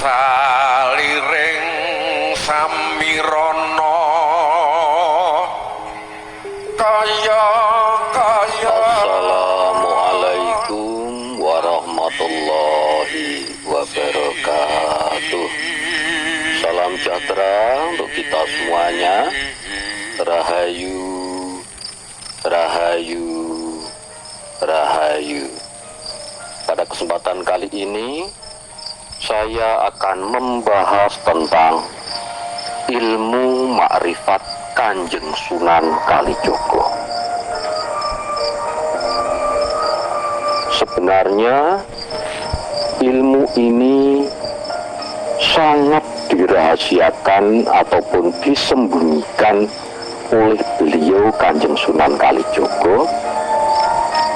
saliring samirana kaya Assalamualaikum warahmatullahi wabarakatuh. Salam sejahtera untuk kita semuanya. Rahayu, rahayu, rahayu. Pada kesempatan kali ini saya akan membahas tentang ilmu makrifat Kanjeng Sunan Kalijaga. Sebenarnya ilmu ini sangat dirahasiakan ataupun disembunyikan oleh beliau Kanjeng Sunan Kalijaga,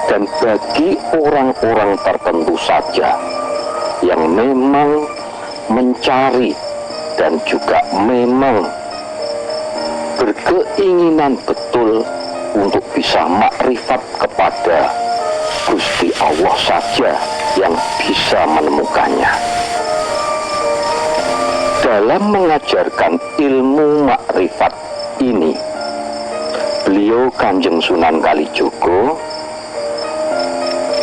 dan bagi orang-orang tertentu saja yang memang mencari dan juga memang berkeinginan betul untuk bisa makrifat kepada Gusti Allah saja yang bisa menemukannya. Dalam mengajarkan ilmu makrifat ini, beliau Kanjeng Sunan Kalijaga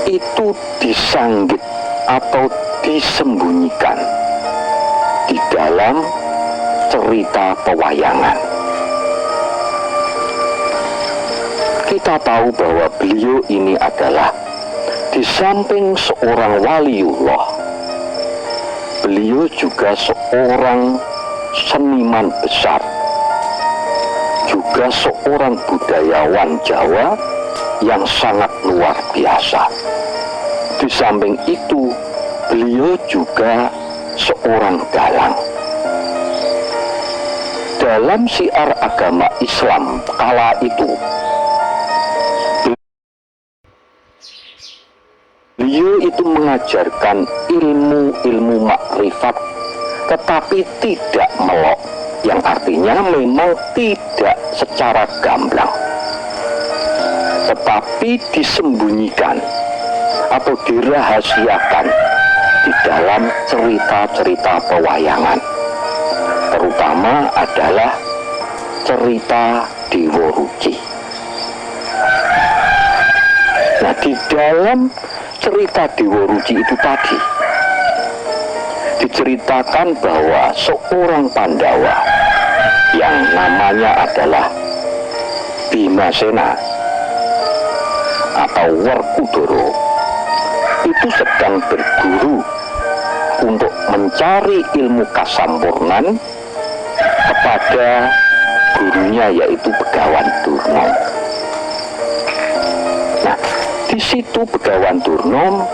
itu disanggit atau disembunyikan di dalam cerita pewayangan. Kita tahu bahwa beliau ini adalah di samping seorang waliullah, beliau juga seorang seniman besar, juga seorang budayawan Jawa yang sangat luar biasa. Di samping itu, beliau juga seorang dalang. Dalam syiar agama Islam kala itu, beliau itu mengajarkan ilmu-ilmu makrifat, tetapi tidak melok, yang artinya memang tidak secara gamblang, tetapi disembunyikan atau dirahasiakan di dalam cerita-cerita pewayangan, terutama adalah cerita Dewa Ruci. Nah, di dalam cerita Dewa Ruci itu tadi diceritakan bahwa seorang Pandawa yang namanya adalah Bimasena atau Werkudara itu sedang berguru untuk mencari ilmu kasampurnan kepada gurunya, yaitu Begawan Durna. Nah, di situ Begawan Durna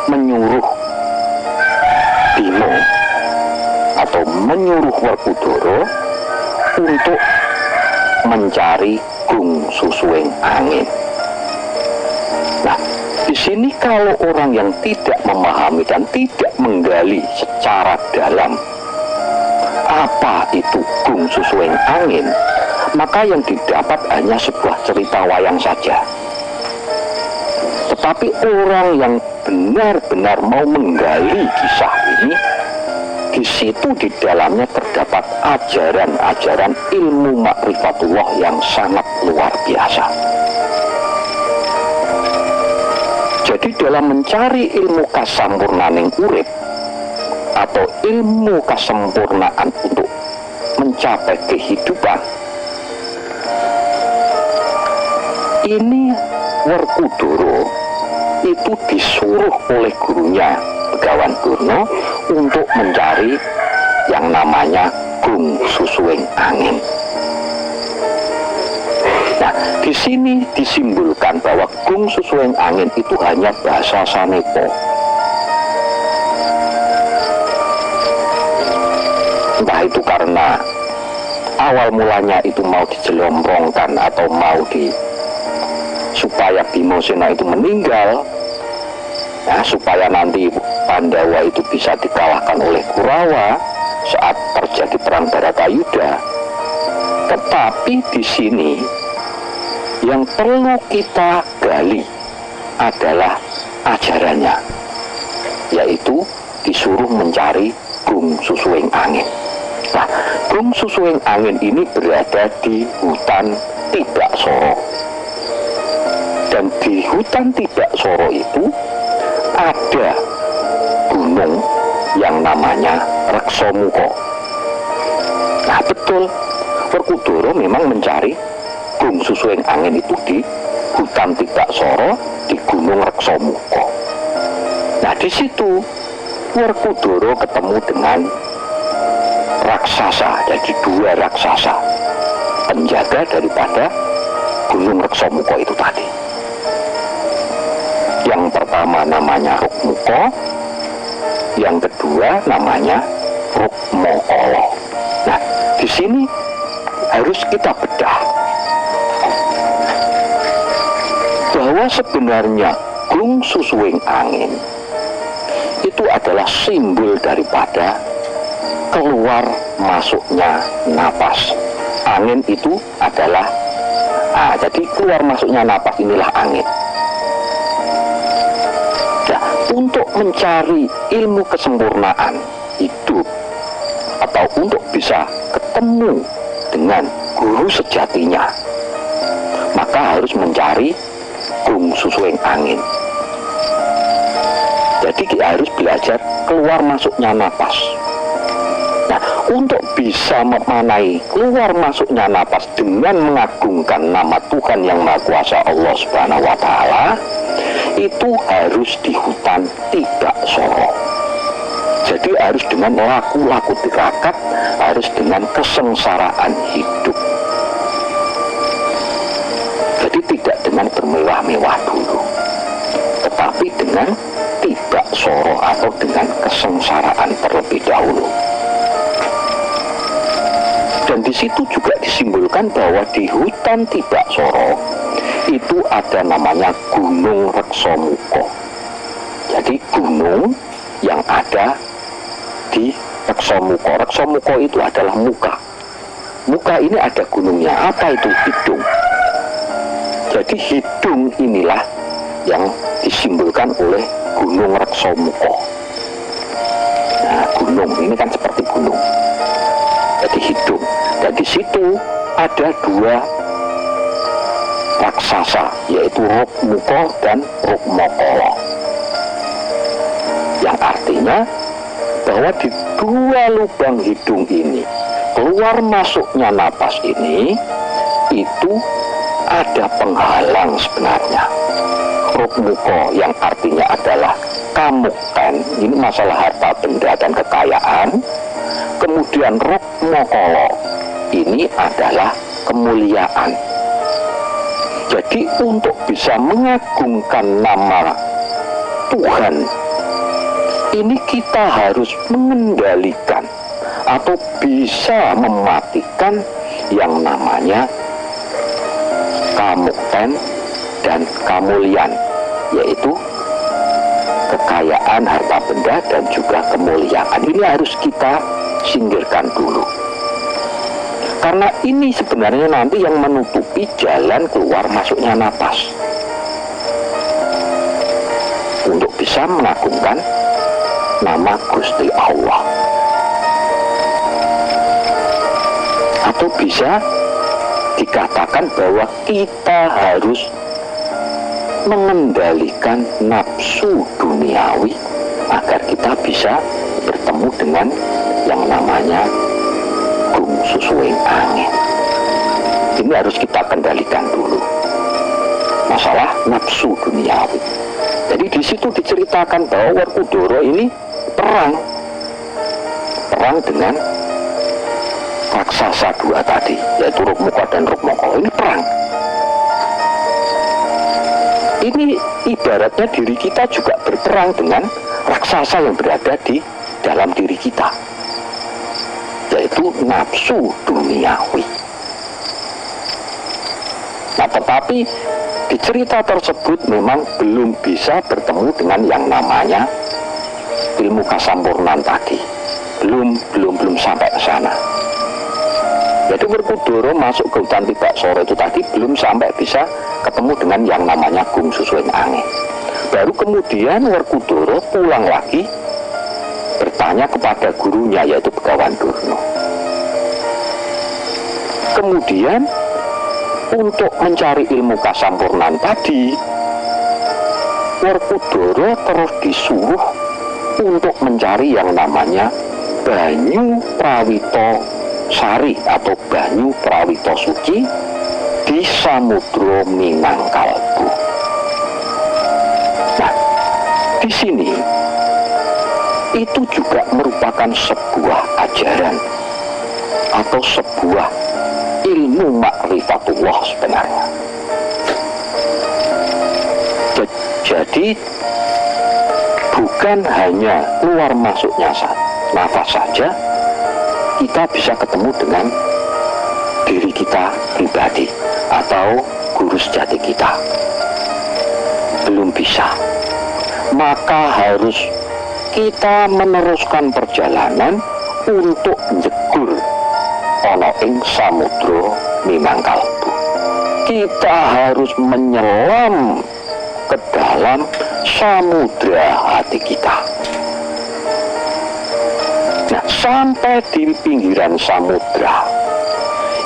menyuruh Bima atau menyuruh Werkudara untuk mencari Gung Susuing Angin. Nah, di sini kalau orang yang tidak memahami dan tidak menggali secara dalam apa itu Gung Susuing Angin, maka yang didapat hanya sebuah cerita wayang saja. Tetapi orang yang benar-benar mau menggali kisah ini, di situ di dalamnya terdapat ajaran-ajaran ilmu makrifatullah yang sangat luar biasa. Jadi dalam mencari ilmu kasampurnaning urip atau ilmu kesempurnaan untuk mencapai kehidupan, ini Werkudara itu disuruh oleh gurunya Begawan Durna untuk mencari yang namanya Gung Susuing Angin. Nah, di sini disimbolkan bahwa Gung Susuing Angin itu hanya bahasa Sanepo. Entah itu karena awal mulanya itu mau dijelomprongkan atau mau supaya Bimasena itu meninggal, nah, supaya nanti Pandawa itu bisa dikalahkan oleh Kurawa saat terjadi perang Bharatayuda. Tetapi di sini yang perlu kita gali adalah ajarannya, yaitu yaitu disuruh mencari Gung Susuing Angin. Nah, Gung Susuing Angin ini berada di hutan Tidak Soro. Dan di hutan Tidak Soro itu ada gunung yang namanya Reksomuko. Nah, betul, Werkudara memang mencari Gung Susuing Angin itu di hutan Tidak Soro, di Gunung Reksomuko. Nah, di situ Werkudara ketemu dengan raksasa, jadi dua raksasa penjaga daripada Gunung Reksomuko itu tadi. Yang pertama namanya Rukmuko, yang kedua namanya Rukmokolo. Nah, di sini harus kita bedah bahwa sebenarnya Gung Susuing Angin itu adalah simbol daripada keluar masuknya napas. Angin itu adalah jadi keluar masuknya napas inilah angin. Nah, untuk mencari ilmu kesempurnaan hidup atau untuk bisa ketemu dengan guru sejatinya, maka harus mencari Gung Susuing Angin. Jadi kita harus belajar keluar masuknya napas. Nah, untuk bisa memanai keluar masuknya napas dengan mengagungkan nama Tuhan yang Maha Kuasa Allah Subhanahu wa Ta'ala, itu harus di hutan Tidak Soro. Jadi harus dengan laku-laku tirakat, harus dengan kesengsaraan hidup. Jadi tidak dengan bermewah-mewah dulu, tetapi dengan Tidak Soro atau dengan kesengsaraan terlebih dahulu. Dan di situ juga disimbolkan bahwa di hutan Tidak Soro itu ada namanya Gunung Reksomuko. Jadi gunung yang ada di Reksomuko. Reksomuko itu adalah muka. Muka ini ada gunungnya. Apa itu? Hidung. Jadi hidung inilah yang disimbolkan oleh Gunung Reksomuko. Nah, gunung ini kan seperti gunung. Jadi hidung. Dan di situ ada dua raksasa, yaitu Rukmuko dan Rukmokolo. Yang artinya bahwa di dua lubang hidung ini, keluar masuknya napas ini, itu ada penghalang sebenarnya. Rukmuko yang artinya adalah kamukten, ini masalah harta benda dan kekayaan. Kemudian Rukmokolo ini adalah kemuliaan. Jadi untuk bisa mengagungkan nama Tuhan, ini kita harus mengendalikan atau bisa mematikan yang namanya kamukten dan kamulian, yaitu kekayaan, harta benda, dan juga kemuliaan. Ini harus kita singkirkan dulu, karena ini sebenarnya nanti yang menutupi jalan keluar masuknya napas untuk bisa mengagungkan nama Gusti Allah, atau bisa dikatakan bahwa kita harus mengendalikan nafsu duniawi agar kita bisa bertemu dengan yang namanya Gung Susuing Angin. Ini harus kita kendalikan dulu, masalah nafsu duniawi. Jadi di situ diceritakan bahwa Werkudara ini perang dengan raksasa dua tadi, yaitu Rukmuko dan Rukmokolo. Ini perang. Ini ibaratnya diri kita juga berperang dengan raksasa yang berada di dalam diri kita, yaitu nafsu duniawi. Nah, tetapi di cerita tersebut memang belum bisa bertemu dengan yang namanya ilmu kasampurnan tadi. Belum sampai ke sana. Jadi Werkudara masuk ke hutan Tidak Soro itu tadi belum sampai bisa ketemu dengan yang namanya Gung Susuing Angin. Baru kemudian Werkudara pulang lagi bertanya kepada gurunya, yaitu Begawan Durna. Kemudian untuk mencari ilmu kasampurnan tadi, Werkudara terus disuruh untuk mencari yang namanya banyu prawito sari atau banyu prawito suci di Samudra Minangkalbu. Nah, di sini itu juga merupakan sebuah ajaran atau sebuah ilmu makrifatullah sebenarnya. Jadi bukan hanya keluar masuknya nafas saja kita bisa ketemu dengan diri kita pribadi atau guru sejati kita. Belum bisa. Maka harus kita meneruskan perjalanan untuk njegur ana ing Samudra Minangkalbu. Kita harus menyelam ke dalam samudra hati kita. Nah, sampai di pinggiran samudra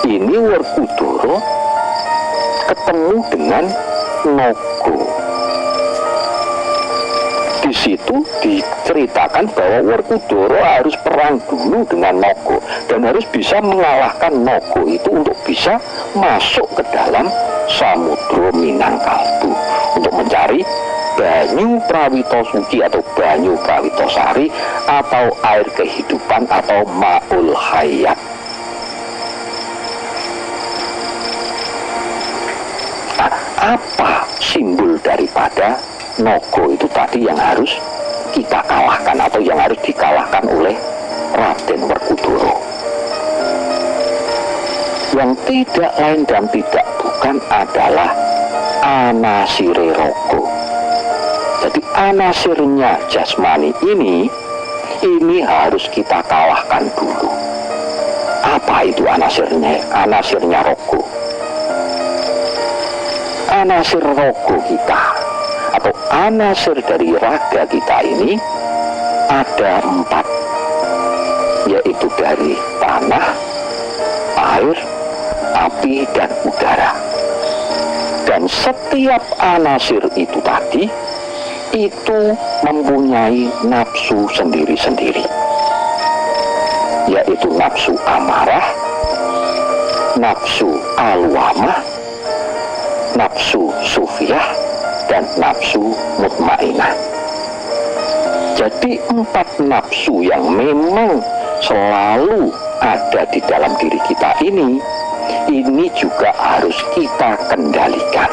ini Werkudara ketemu dengan naga. Di situ diceritakan bahwa Werkudara harus perang dulu dengan naga dan harus bisa mengalahkan naga itu untuk bisa masuk ke dalam Samudra Minangkalbu untuk mencari banyu prawito suci atau banyu prawito sari atau air kehidupan atau ma'ul hayat. Nah, apa simbol daripada naga itu tadi yang harus kita kalahkan atau yang harus dikalahkan oleh Raden Werkudara? Yang tidak lain dan tidak bukan adalah anasire raga. Jadi anasirnya jasmani ini harus kita kalahkan dulu. Apa itu anasirnya? Anasirnya raga. Anasir raga kita atau anasir dari raga kita ini ada 4, yaitu dari tanah, air, api, dan udara. Dan setiap anasir itu tadi itu mempunyai nafsu sendiri-sendiri, yaitu nafsu amarah, nafsu alwamah, nafsu sufiyah, dan nafsu mutmainah. Jadi 4 nafsu yang memang selalu ada di dalam diri kita ini juga harus kita kendalikan.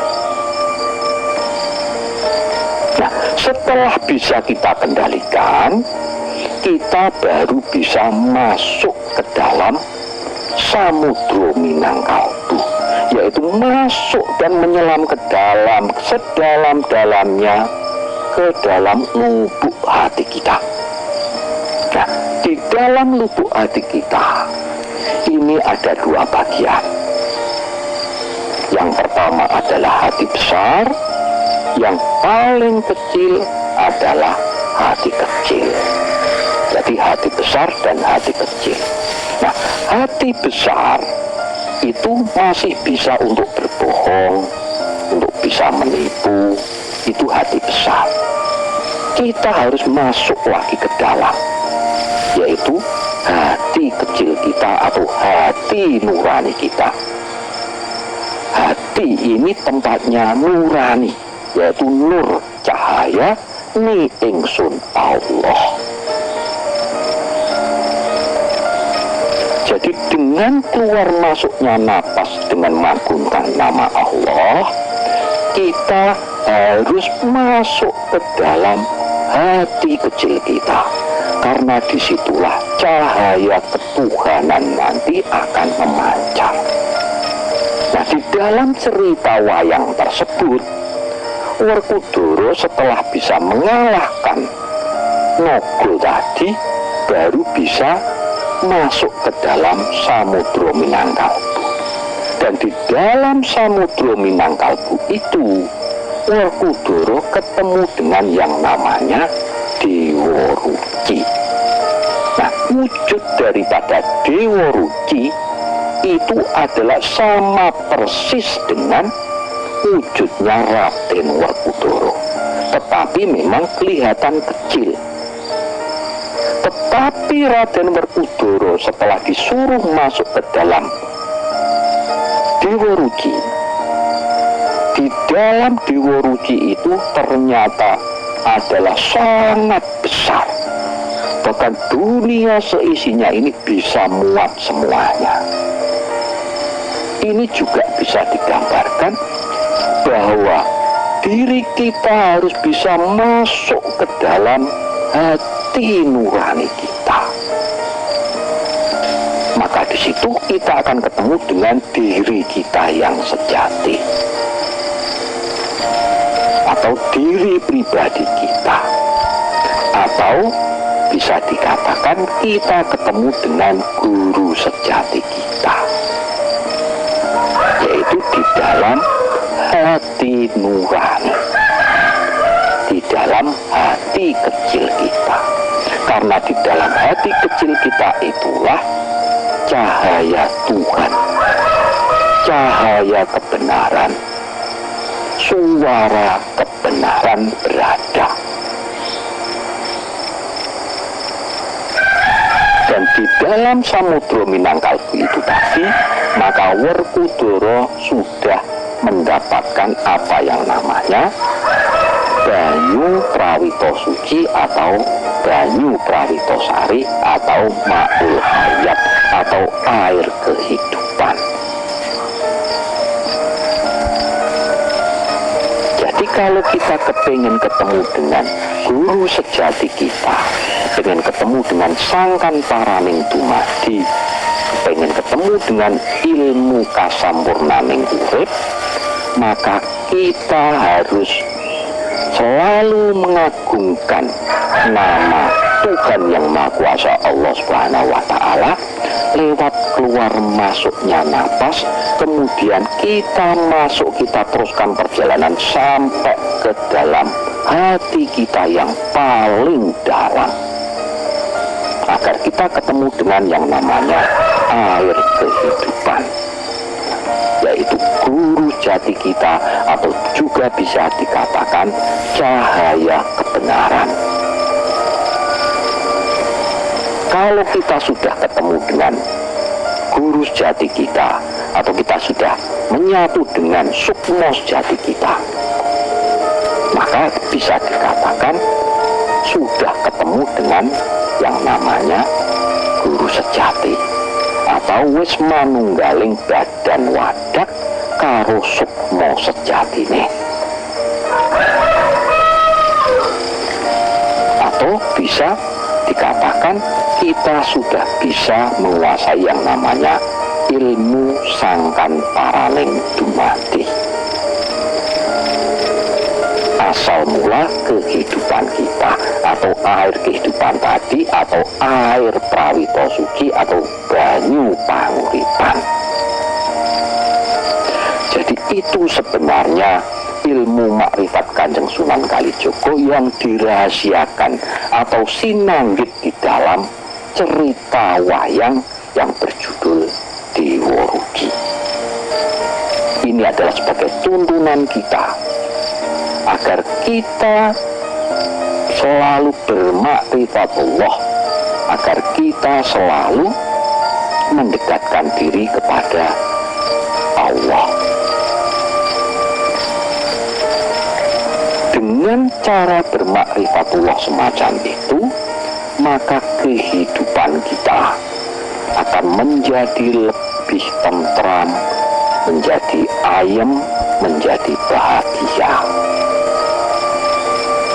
Nah, setelah bisa kita kendalikan, kita baru bisa masuk ke dalam Samudra Minangkalbu, yaitu masuk dan menyelam ke dalam sedalam-dalamnya ke dalam lubuk hati kita. Nah, di dalam lubuk hati kita ini ada 2 bagian. Yang pertama adalah hati besar, yang paling kecil adalah hati kecil. Jadi hati besar dan hati kecil. Nah, hati besar itu masih bisa untuk berbohong, untuk bisa menipu, itu hati besar. Kita harus masuk lagi ke dalam, yaitu hati kecil kita atau hati nurani kita. Hati ini tempatnya nurani, yaitu nur cahaya ni ingsun Allah. Jadi dengan keluar masuknya napas dengan mengagungkan nama Allah, kita harus masuk ke dalam hati kecil kita, karena disitulah cahaya ketuhanan nanti akan memancar. Nah, di dalam cerita wayang tersebut, Werkudara setelah bisa mengalahkan naga tadi, baru bisa masuk ke dalam Samudra Minangkalbu. Dan di dalam Samudra Minangkalbu itu, Werkudara ketemu dengan yang namanya Dewa Ruci. wujud daripada Dewa Ruci itu adalah sama persis dengan wujudnya Raden Werkudara, tetapi memang kelihatan kecil. Tetapi Raden Werkudara setelah disuruh masuk ke dalam Dewa Ruci, di dalam Dewa Ruci itu ternyata adalah sangat besar. Bahkan dunia seisinya ini bisa muat semuanya. Ini juga bisa digambarkan bahwa diri kita harus bisa masuk ke dalam hati nurani kita. Maka di situ kita akan ketemu dengan diri kita yang sejati, atau diri pribadi kita, atau bisa dikatakan kita ketemu dengan guru sejati kita, yaitu di dalam hati nurani, di dalam hati kecil kita. Karena di dalam hati kecil kita itulah cahaya Tuhan, cahaya kebenaran, suara kebenaran berada. Dan di dalam Samudra Minangkalbu itu tadi, maka Werkudara sudah mendapatkan apa yang namanya banyu prawito suci atau banyu prawito sari atau ma'ul hayat atau air kehidupan. Jadi kalau kita kepingin ketemu dengan guru sejati kita, pengen ketemu dengan sangkan paraning dumadi, pengen ketemu dengan ilmu kasampurnaning urip, maka kita harus selalu mengagungkan nama Tuhan yang Maha Kuasa Allah Subhanahu wa Ta'ala lewat keluar masuknya napas. Kemudian kita masuk, kita teruskan perjalanan sampai ke dalam hati kita yang paling dalam, agar kita ketemu dengan yang namanya air kehidupan, yaitu guru jati kita, atau juga bisa dikatakan cahaya kebenaran. Kalau kita sudah ketemu dengan guru sejati kita, atau kita sudah menyatu dengan sukma sejati kita, maka bisa dikatakan sudah ketemu dengan yang namanya guru sejati, atau wis manunggaling badan wadak karo sukma sejatine. Atau bisa dikatakan kita sudah bisa menguasai yang namanya ilmu sangkan paraning dumadi, asal mula kehidupan kita, atau air kehidupan tadi, atau air prawito suci, atau banyu panguripan. Jadi itu sebenarnya ilmu makrifat Kanjeng Sunan Kalijaga yang dirahasiakan atau sinanggit di dalam cerita wayang yang berjudul Dewa Ruci. Ini adalah sebagai tuntunan kita agar kita selalu bermakrifatullah, agar kita selalu mendekatkan diri kepada Allah. Dengan cara bermakrifatullah semacam itu, maka kehidupan kita akan menjadi lebih tentram, menjadi ayem, menjadi bahagia.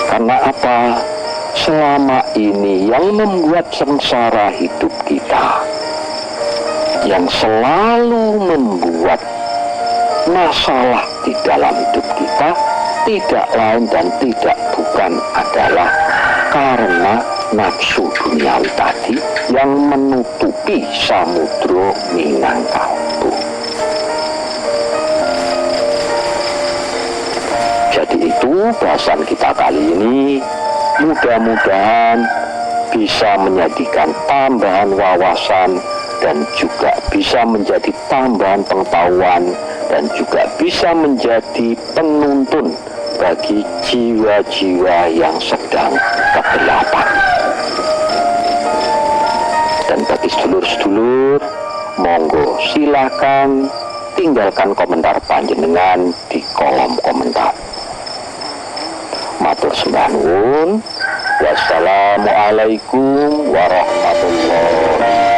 Karena apa? Selama ini yang membuat sengsara hidup kita, yang selalu membuat masalah di dalam hidup kita, tidak lain dan tidak bukan adalah karena nafsu duniawi tadi yang menutupi Samudra Minangkalbu. Jadi itu bahasan kita kali ini, mudah-mudahan bisa menjadikan tambahan wawasan dan juga bisa menjadi tambahan pengetahuan dan juga bisa menjadi penuntun bagi jiwa-jiwa yang sedang kegelapan. Dan bagi sedulur-sedulur, monggo silakan tinggalkan komentar panjenengan di kolom komentar. Matur sembah nuwun. Wassalamualaikum warahmatullahi